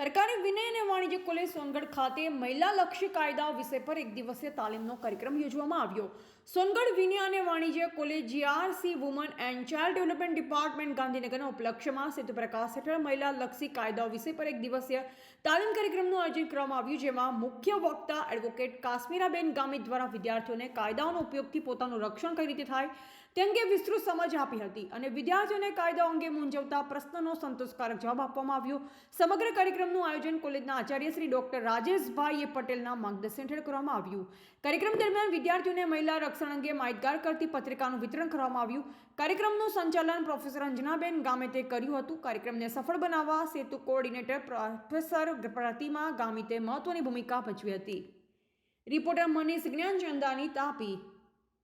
સરકારી વિનય અને વાણિજ્ય કોલેજ સોનગઢ ખાતે મહિલાલક્ષી કાયદાઓ વિષય પર એક દિવસીય તાલીમનો કાર્યક્રમ યોજવામાં આવ્યો. સોનગઢ વિનય અને વાણિજ્ય college GRC women and child development department ગાંધીનગરના ઉપલક્ષ્યમાં સેતુ પ્રકાશ હેઠળ મહિલાલક્ષી કાયદાઓ વિષય પર એક દિવસીય તાલીમ કાર્યક્રમનું આયોજન કરવામાં આવ્યું, જેમાં મુખ્ય વક્તા એડવોકેટ કાશ્મીરાબેન ગામિત દ્વારા વિદ્યાર્થીઓને કાયદાઓનો ઉપયોગથી પોતાનું રક્ષણ કઈ રીતે થાય તે અંગે વિસ્તૃત સમજ આપી હતી અને વિદ્યાર્થીઓને કાયદાઓ અંગે મૂંઝવતા પ્રશ્નનો સંતોષકારક જવાબ આપવામાં આવ્યો. સમગ્ર કાર્યક્રમનું આયોજન કોલેજના આચાર્ય શ્રી ડોક્ટર રાજેશભાઈ પટેલના માર્ગદર્શન હેઠળ કરવામાં આવ્યું. કાર્યક્રમ દરમિયાન વિદ્યાર્થીઓને મહિલા રક્ષણ અંગે માહિતગાર કરતી પત્રિકાનું વિતરણ કરવામાં આવ્યું. કાર્યક્રમનું સંચાલન પ્રોફેસર અંજનાબેન ગામિતે કર્યું હતું. કાર્યક્રમને સફળ બનાવવા સેતુ કોઓર્ડિનેટર પ્રોફેસર પ્રતિમા ગામિતે મહત્વની ભૂમિકા ભજવી હતી. રિપોર્ટર મનીષ જ્ઞાનચંદાની, તાપી.